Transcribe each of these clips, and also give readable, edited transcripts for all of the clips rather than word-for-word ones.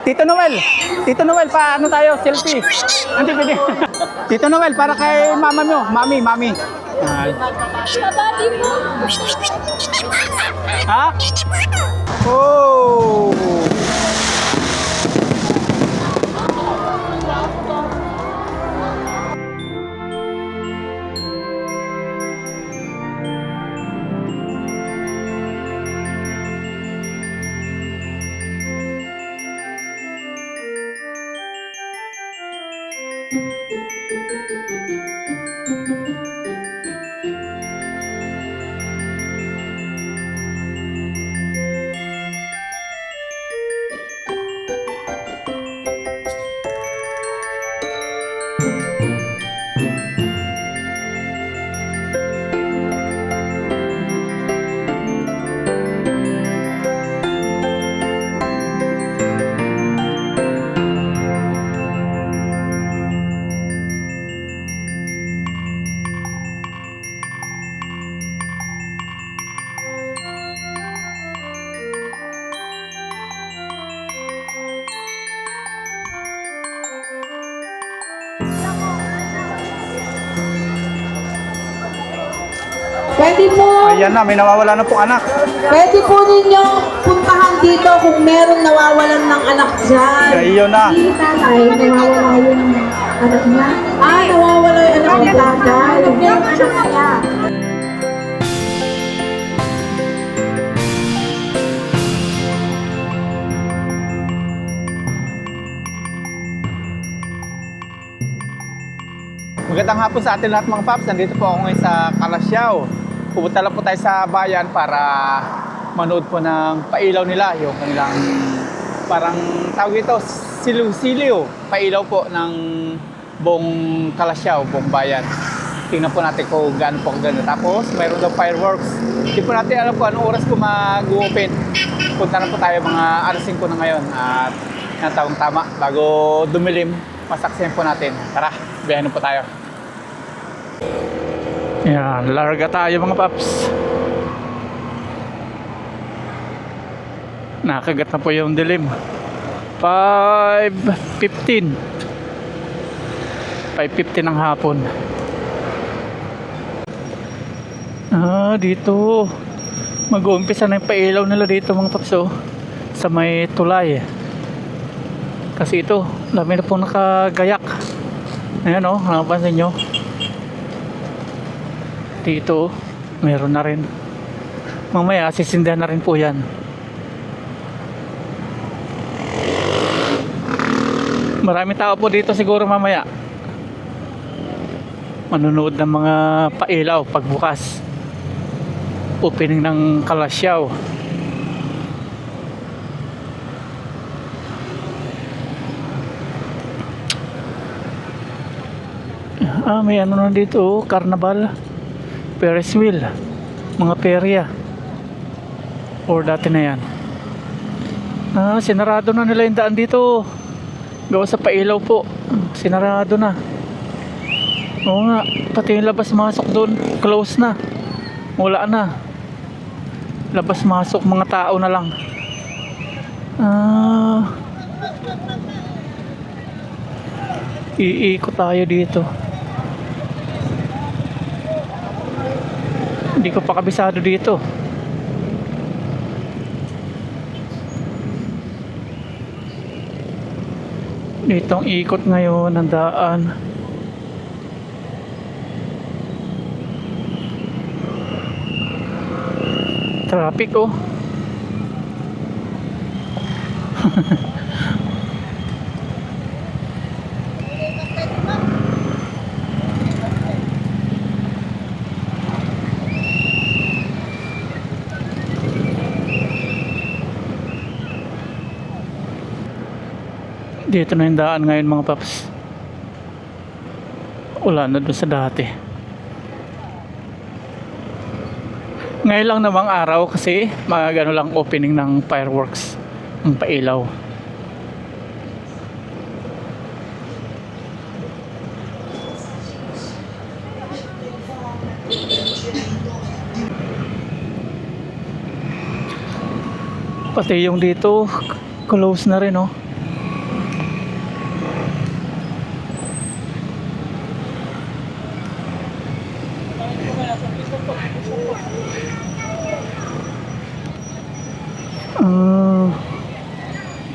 Tito Noel, paano tayo? Selfie. Hindi pwede. Tito Noel, para kay mama mo. Mami. Ay. Kabati mo. Ha? Oh! Pwede po, Ayan na, may nawawala na pong anak. pwede po ninyong puntahan dito kung meron nawawalan ng anak dyan. Ayun na. Si tatay, nawawala yung anak niya. Nawawala yung anak ni tatay. Yung anak niya. Magandang hapon sa atin lahat mga paps. Nandito po ako ngayon sa Calasiao. Pupunta lang po tayo sa bayan para manood po ng pailaw nila. Yung kanilang parang tawag ito, siliw-siliw. Pailaw po ng buong Calasiao, buong bayan. Tingnan po natin kung gaano po kaganda. Tapos mayroon daw fireworks. Hindi po natin alam po anong oras po mag-open. Punta na po tayo mga alas 5 na ngayon. At natawang tama bago dumilim. Masaksihan po natin. Tara, biyahin po tayo. Yan, larga tayo mga paps. Nakagat na po yung dilim. 5:15 ng hapon. Dito mag-uumpisa na yung pailaw nila dito mga paps, oh, sa may tulay. Kasi ito, dami na po nakagayak. Ayan, oh, napansin nyo. Dito, meron na rin. Mamaya, sisindihan na rin po yan. Maraming tao po dito siguro mamaya. Manunood ng mga pailaw pagbukas. Opening ng Calasiao. May ano na dito, oh, carnival. Ferris wheel, mga perya. Or dati na yan. Sinarado na nila yung daan dito. Gawa sa pailaw po. Sinarado na. Oo nga, pati yung labas-masok doon, close na. Wala na. Labas-masok, mga tao na lang. Iikot tayo dito. Hindi ko pa kabisado dito. Ditong ikot ngayon ng daan. Traffic, oh. Dito na yung daan ngayon mga paps. Wala na doon sa dati. Ngayon lang namang araw kasi mga gano lang opening ng fireworks, ng pailaw. Pati yung dito close na rin, oh.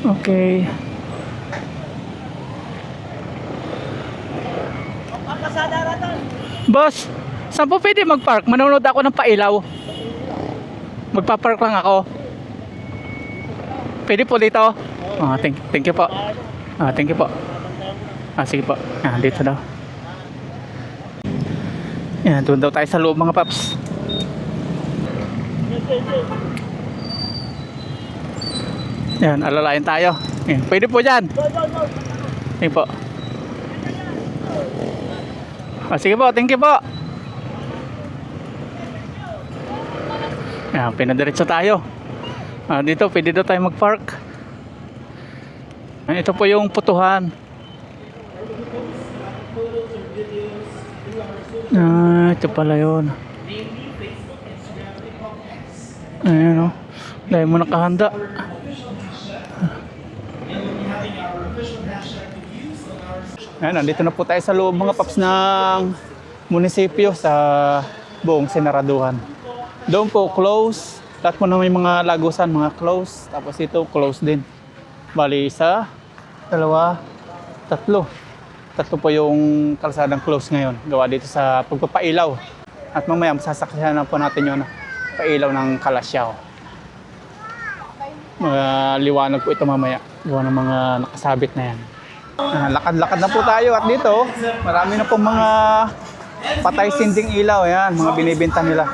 Okay. Boss, saan po pwede mag-park? Manonood ako ng pailaw. Magpa-park lang ako. Pwede po dito? Thank you po. Thank you po. Sige po. Dito daw. Yan, doon daw tayo sa loob mga paps. Yan, alalayan tayo. Yan, pwede po dyan. Sige po. Sige po, thank you po. Yan, pinadiretso tayo. Dito, pwede daw tayo mag-park. Ito po yung putuhan. Ito pala yun. Ayan o. Dahil mo nakahanda. Ayan, nandito na po tayo sa loob mga paps ng munisipyo sa buong Senaraduhan. Doon po close. Lahat mo na may mga lagusan, mga close. Tapos ito close din. Bali isa, dalawa, tatlo. Tatlo po yung kalsadang close ngayon. Gawa dito sa pagpapailaw. At mamaya masasakyan na po natin yung pailaw ng Kalasyaw. Mga liwanag po ito mamaya. Gawa ng mga nakasabit na yan. Lakad-lakad na po tayo at dito marami na pong mga patay sinding ilaw. Yan, mga binibenta nila.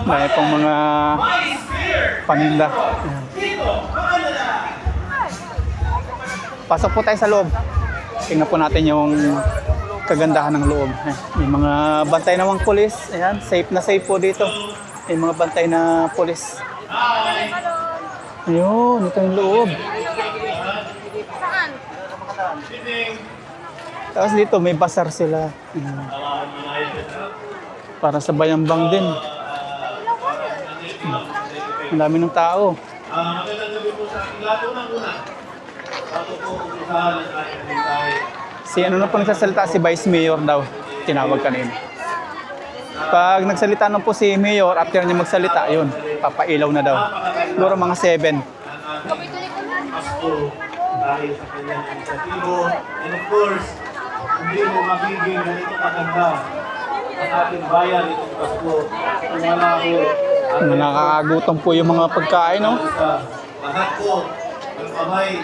Dahil pong mga paninda. Yan. Pasok po tayo sa loob. Tingnan po natin yung kagandahan ng loob. May mga bantay namang pulis. Ayan, safe na safe po dito. May mga bantay na pulis. Ayun, ito yung loob. Saan? Tapos dito may basar sila. Para sa bayambang din. Ang dami ng tao. Si ano na po nagsasalita, si Vice Mayor daw. Tinawag kanina. Pag nagsalita na po si Mayor, after niya magsalita, yun, papailaw na daw. Siguro mga 7. Pasko dahil sa kanyang inisyatibo. And of course, hindi mo magiging ganito kaganda ang ating bayan itong Pasko. Kung wala ko Nakakagutom po yung mga pagkain, no? sa lahat ko ng kamay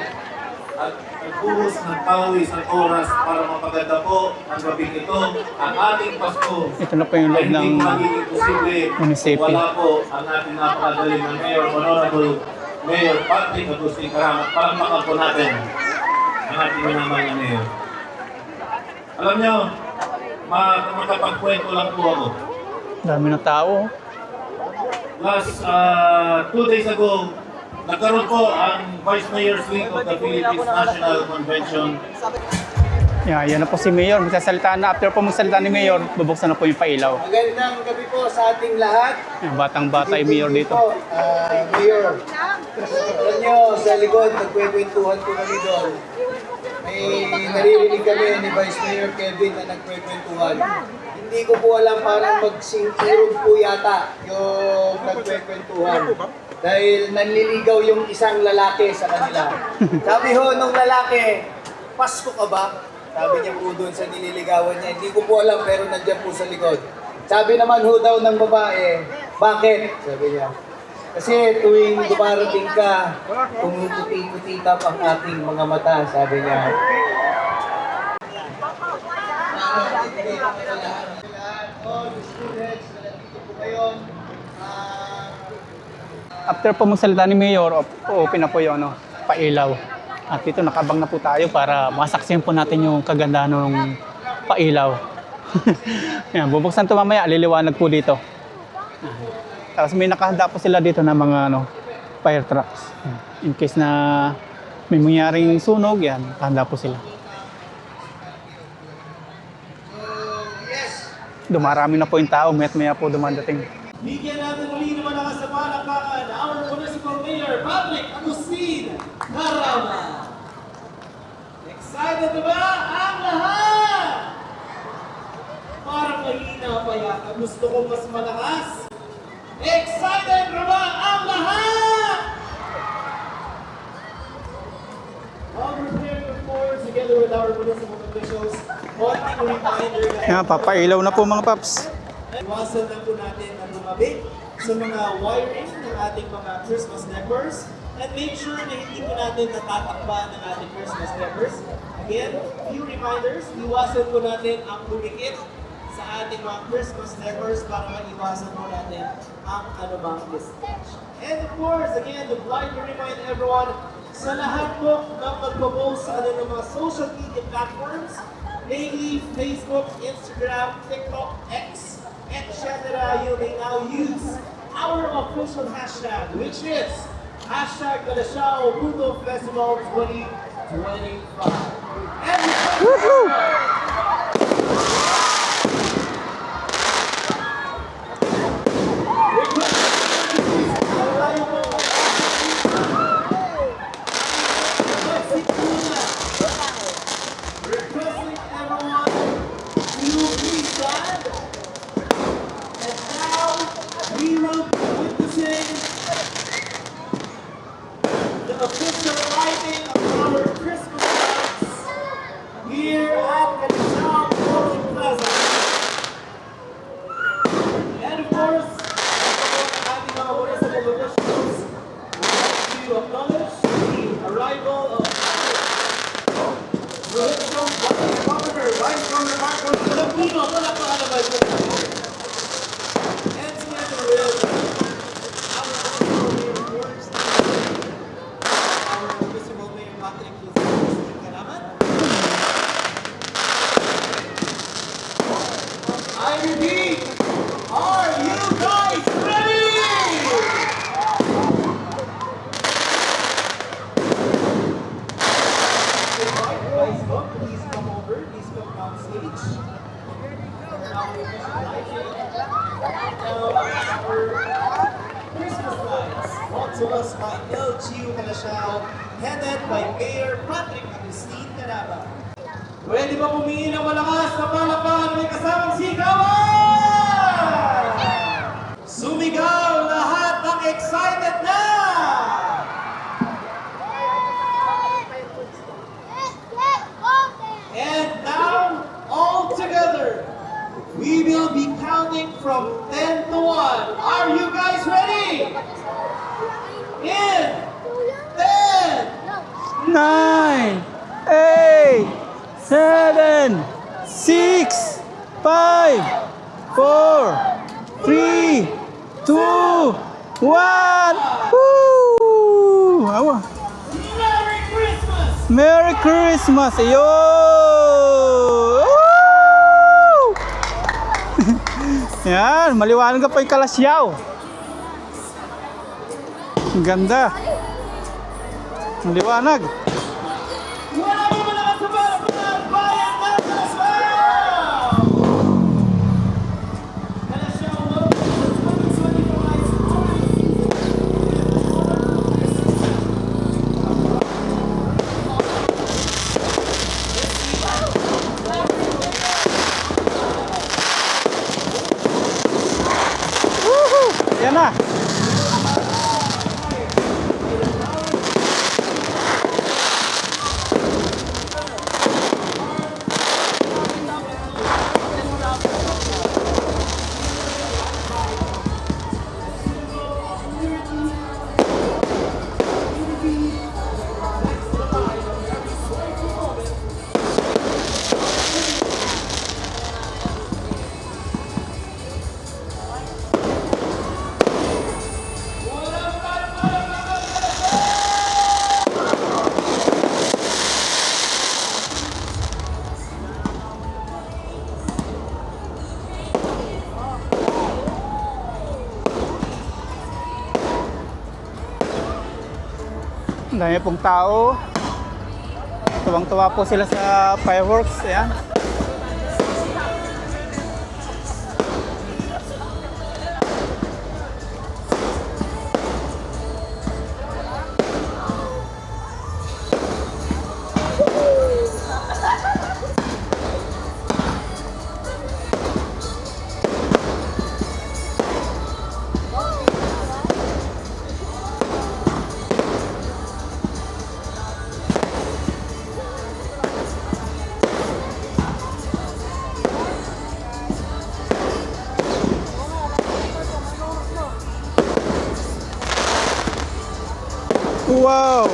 at nagpuhos ng pawis at oras para mapaganda po ang gabing ito ang ating Pasko. Ito na po yung loob Ay, ng hindi magiging posible munisipyo. kung wala po ang ating napakagaling ng Mayor Honorable Mayor Patrick Agustin Karamat. Palakpakan po natin ang ating minamahal na Mayor. Alam nyo, makapagkwento lang po ako. Dami ng tao. Last 2 days ago, nagkaroon po ang Vice Mayor's Week of the Philippines National Convention. Yan na po si Mayor. Magsasalita na. After po magsalita ni Mayor, bubuksan na po yung pailaw. Magandang gabi po sa ating lahat. Yan, batang-bata yung Mayor dito. Mayor, alam nyo, sa likod, nagkwekwentuhan po kami doon. May naririnig kami ni Vice Mayor Kevin na nagkwekwentuhan. Hindi ko po alam, parang magsingkirog po yata yung nagkwekwentuhan. Dahil nanliligaw yung isang lalaki sa kanila. Sabi ho nung lalaki, Pasko ka ba? Sabi niya po doon sa nililigawan niya. Hindi ko po alam pero nandiyan po sa likod. Sabi naman ho daw ng babae, bakit? Sabi niya. Kasi tuwing dumarating ka, tumuputi-puti ang aking mga mata, sabi niya. After po magsalita ni Mayor, open na po yung pailaw. At dito nakabang na po tayo para masaksihan po natin yung kagandahan ng pailaw. Yan, bubuksan ito mamaya, liliwanag po dito. Tapos may nakahanda po sila dito na mga fire trucks. In case na may mangyaring sunog, yan, nakahanda po sila. Dumarami na po yung tao, maya po dumadating. Bigyan natin muli naman ang kasapalakpakan our Municipal Mayor Patrick Agustin Karamat. Excited na ba ang lahat? gusto ko mas malakas. Excited na ba ang lahat? While preparing of course, together with our municipal officials, konting reminder na Yan, papailaw na po mga paps. iwasan na po natin na lumabit sa mga wiring ng ating mga Christmas decors and make sure na hindi po natin natatakpan ng ating Christmas decors. Again, few reminders, iwasan po natin ang lumikit sa ating mga Christmas decors para maiwasan po natin ang anumang distraction. And of course, again, I'd like to remind everyone sa lahat po ng magpo-post sa ng mga social media platforms, namely Facebook, Instagram, TikTok, X, etc. You may now use our official hashtag, which is hashtag Kalashao Puto Festival 2025. Requesting everyone to please stand. And now we will be witnessing the official lighting of our Christmas lights here at Kalashao Golden Plaza. And of course, ating mga municipal officials would like to acknowledge the arrival of Provincial Governor, Vice Governor Marco Filipino, palakpakan na Vice Governor. And together with our municipal mayor, of course, our municipal mayor, Patrick Luzon Karaman. I repeat, are you guys ready? Vice Gov, please come over, please come down stage. Now we're lighting our Christmas lights, brought to us by LGU Kalashao, headed by Mayor Patrick Agustin Caraman. Pwede ba pumingin ng malakas na palakpakan na may kasamang sigawan? Sumigaw lahat ng excited na! And now, all together, we will be counting from 10 to 1. Are you guys ready? In 10, 9, 8, 7, 6, 5, 4, 3, 2, 1. Woo! Awa. Merry Christmas! Merry Christmas! Yo! Yan, maliwanag ka pa yung Kalasyaw. Ang ganda. Maliwanag. Wala mo malakas sa palakpakan, bayan ng Kalashao! Kalashao, welcome to the 2025 Yan na. Ang dami pong tao. Tuwang-tuwa po sila sa fireworks. Ayan. Wow!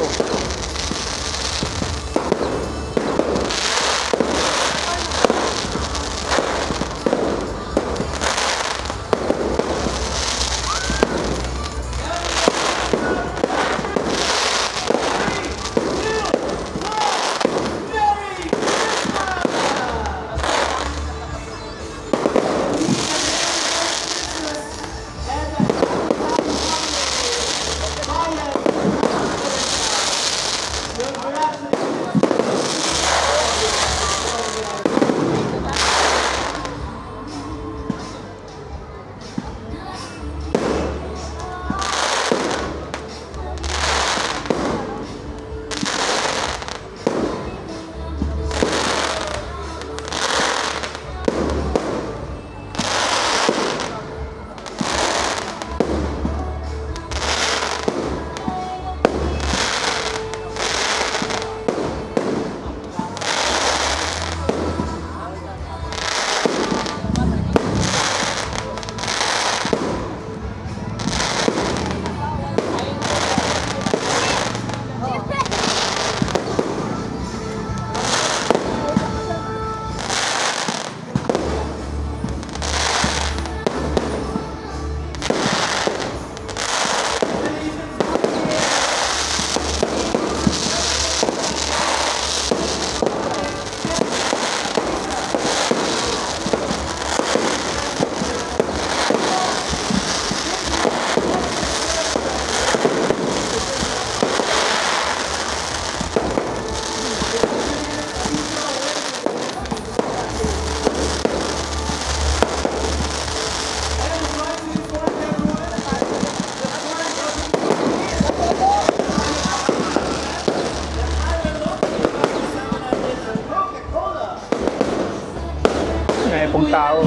May pong tao.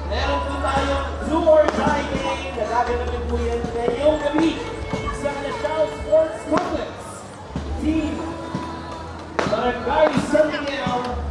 Meron po tayong do or die game na gagawin po yan ngayong gabi sa National Sports Complex. Team Barangay San Miguel.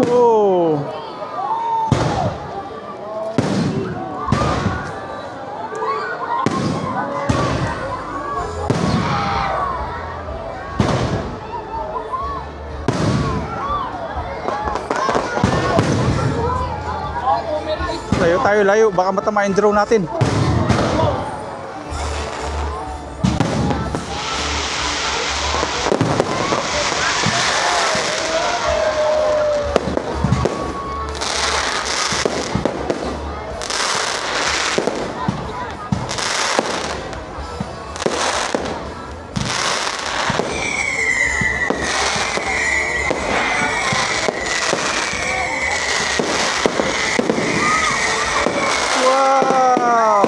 Oh! Layo tayo, layo. Baka matama yung drone natin. Wow!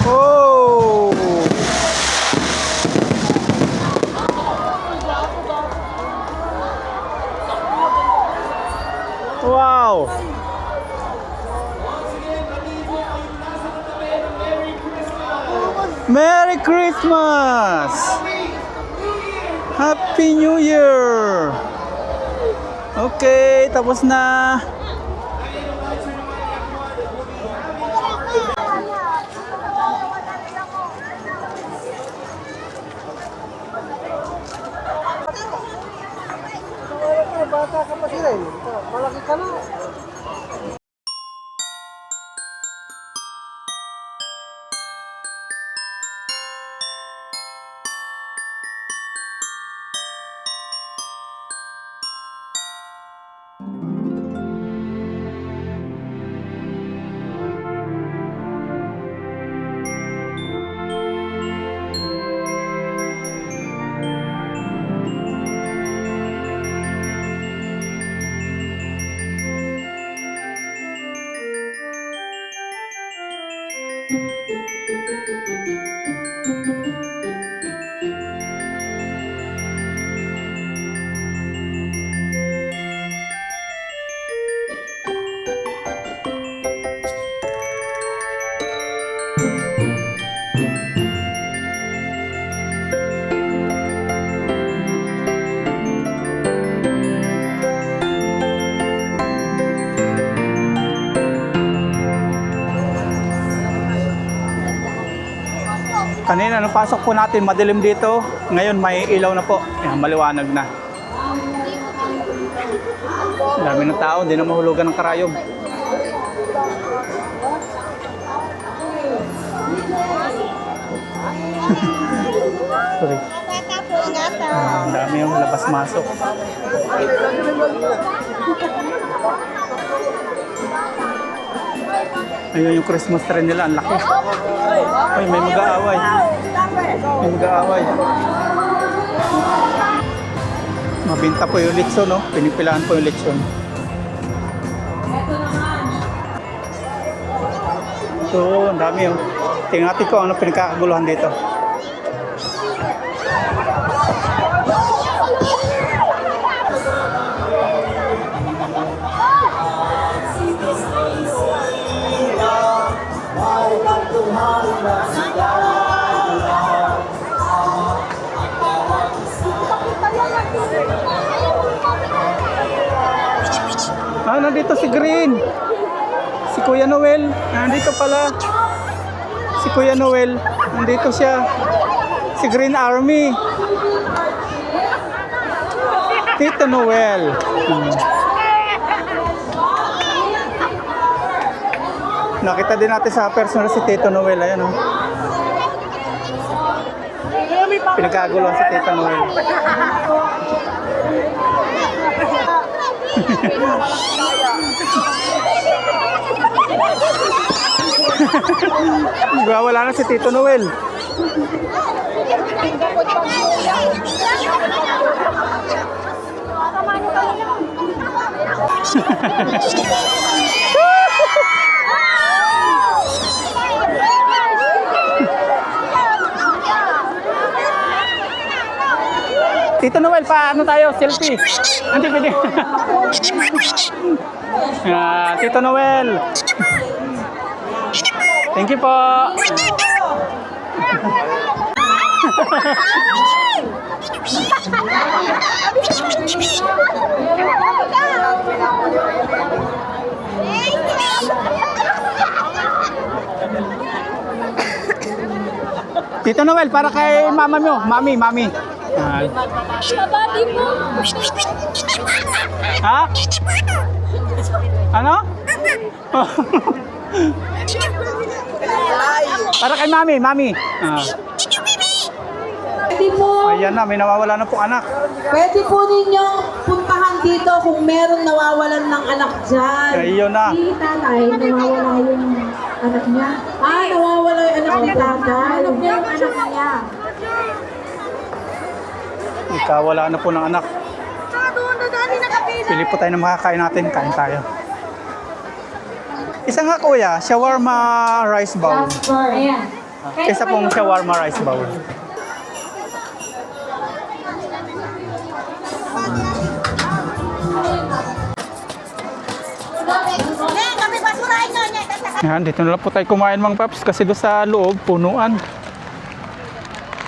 Oh! Wow! Merry Christmas! Happy New Year! Okay, tapos na. Bata ka pa sila eh. Malaki ka na. Kanina, nung pasok po natin, madilim dito. Ngayon, may ilaw na po. Ayan, maliwanag na. Dami ng tao, di na mahulugan ng karayom. Sorry. Ang dami yung labas-masok. Ayun yung Christmas tree nila, ang laki. Ay, may mag-aaway. May mag-aaway. Mabinta po yung litson, no? Pinipilahan po yung litson. So, ang dami yung. Tingnan natin ko ano pinagkakaguluhan dito. Ah, nandito si Green. Si Kuya Noel. Nandito pala. Si Kuya Noel. Nandito siya. Si Green Army. Tito Noel. Nakita din natin sa personal si Tito Noel. Ayan, oh. Pinagkaguluhan si Tito Noel. Wala na si Tito Noel. Tito Noel, paano tayo? Selfie. Hindi pwede. Tito Noel. Thank you po. Tito Noel, para kay mama mo. Mami. Bababi mo. Ha? Ano? Para kay mami. Pwede po, Ayan na, may nawawala na pong anak. pwede po ninyong puntahan dito kung meron nawawalan ng anak dyan. Ayun na. Si tatay, nawawala yung anak niya. Nawawala yung anak ni tatay. Alam niya yung anak niya. Ikawala na po ng anak. Pili po tayo ng makakain natin. Kain tayo. Isa nga kuya, shawarma rice bowl. Ayan. Isa pong shawarma rice bowl. Yan, dito na lang po tayo kumain mga paps kasi doon sa loob, punuan.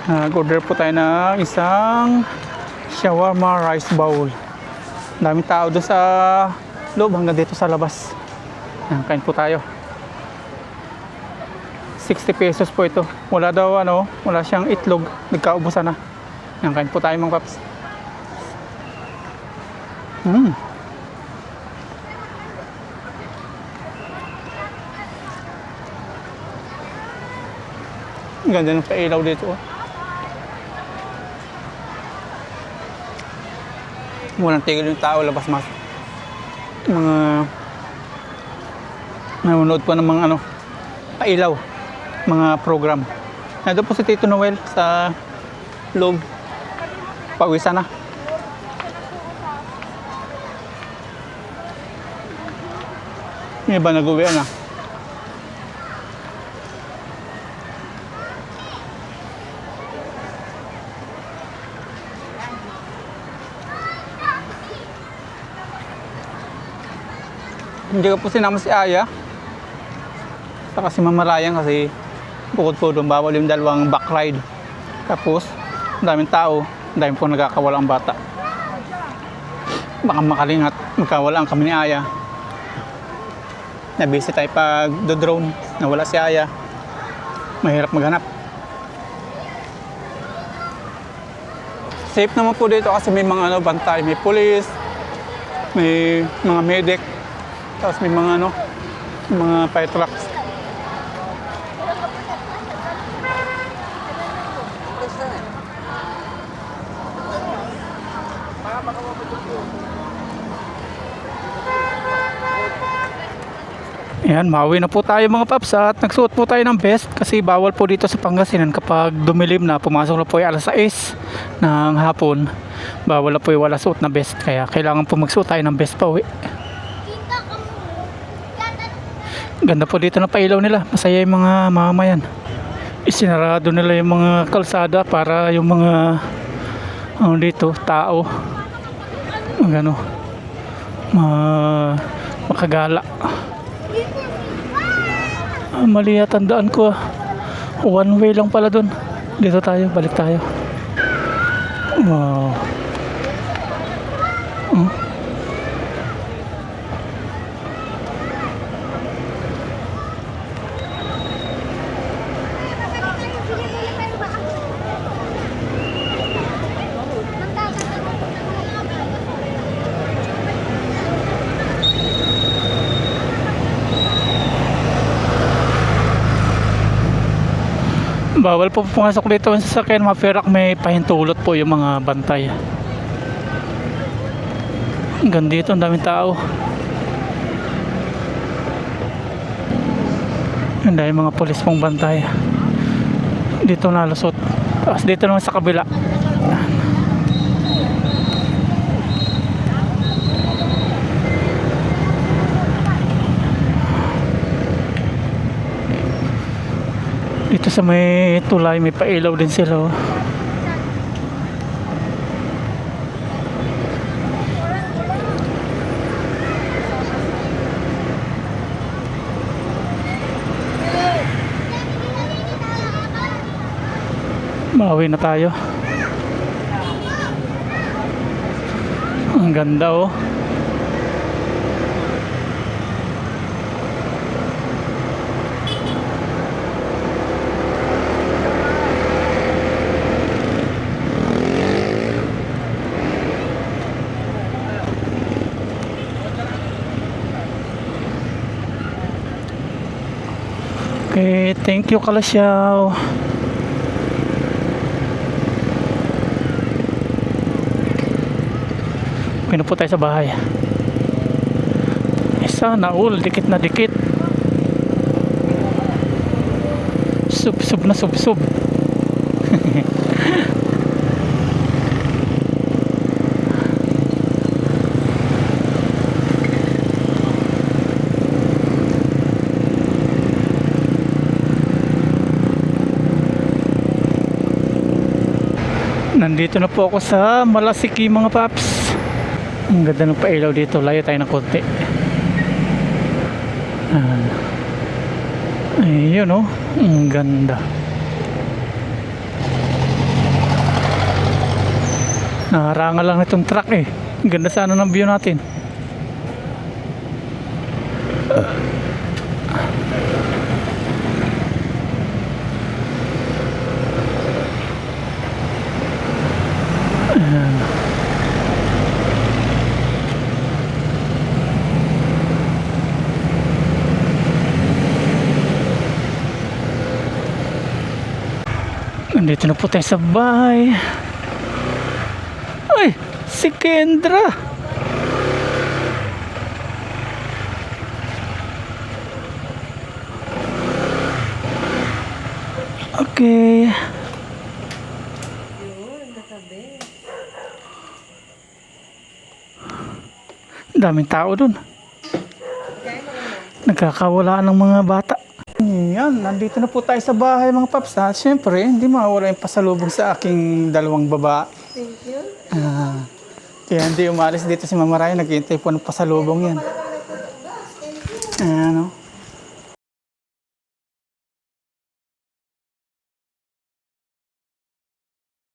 Nag-order po tayo ng isang shawarma rice bowl. Daming tao doon sa loob hanggang dito sa labas. Yan, kain po tayo. 60 pesos po ito. Wala daw wala siyang itlog. Nagkaubusan na. Yan, kain po tayo mga paps. Ang ganda ng pailaw dito. Walang tigil yung tao, labas-masok. Mga nanonood po ng mga pailaw, mga program. Nandun po si Tito Noel sa loob. Pawisan na. Yung iba nag-uwi na. Hindi ko po sinama si Aya. Saka si Mama Ryan kasi bukod po doon bawal yung dalawang back ride. Tapos, ang daming tao, ang daming po nagkakawala ang bata. Baka makalingat, magkawalaan kami ni Aya. Nabisi tayo pag do-drone, nawala si Aya. Mahirap maghanap. Safe naman po dito kasi may mga bantay, may police, may mga medic. Tapos may mga mga fire trucks. Ayan, mauwi na po tayo mga paps at nagsuot po tayo ng vest kasi bawal po dito sa Pangasinan kapag dumilim na, pumasok na po yung alas 6 ng hapon. Bawal na po yung wala suot na vest kaya kailangan po magsuot tayo ng vest pa uwi. Ganda po dito na pailaw nila. Masaya yung mga mamamayan. Isinarado nila yung mga kalsada para yung mga dito, tao makagala. Mali yata tandaan ko. One way lang pala dun. Dito tayo, balik tayo. Wow. Bawal po pumasok dito sa sasakyan mga perak, may pahintulot po yung mga bantay. Hanggang dito ang daming tao. Ang daming mga polis pong bantay. Dito nalusot. Tapos dito naman sa kabila. Dito sa may tulay may pailaw din sila. Bawi na tayo. Ang ganda oh. Okay, thank you Kalasyaw. Okay na po tayo sa bahay. Sana all, dikit na dikit. Sub-sub na sub-sub. Nandito na po ako sa Malasiki mga paps. Ang ganda ng pailaw dito. Layo tayo ng konti. Ayun oh. Ang ganda. Nakarangal lang itong truck eh. Ganda sana ng view natin. Nandito na po tayo sa bahay. Ay, si Kendra. Okay. Daming tao dun. Nagkakawalaan ng mga bata. Yan, nandito na po tayo sa bahay mga paps. Siyempre, hindi mawala yung pasalubong sa aking dalawang baba. Thank you. Kaya hindi umalis dito si Mama Ryan. Naghihintay po ng pasalubong yan. Ano?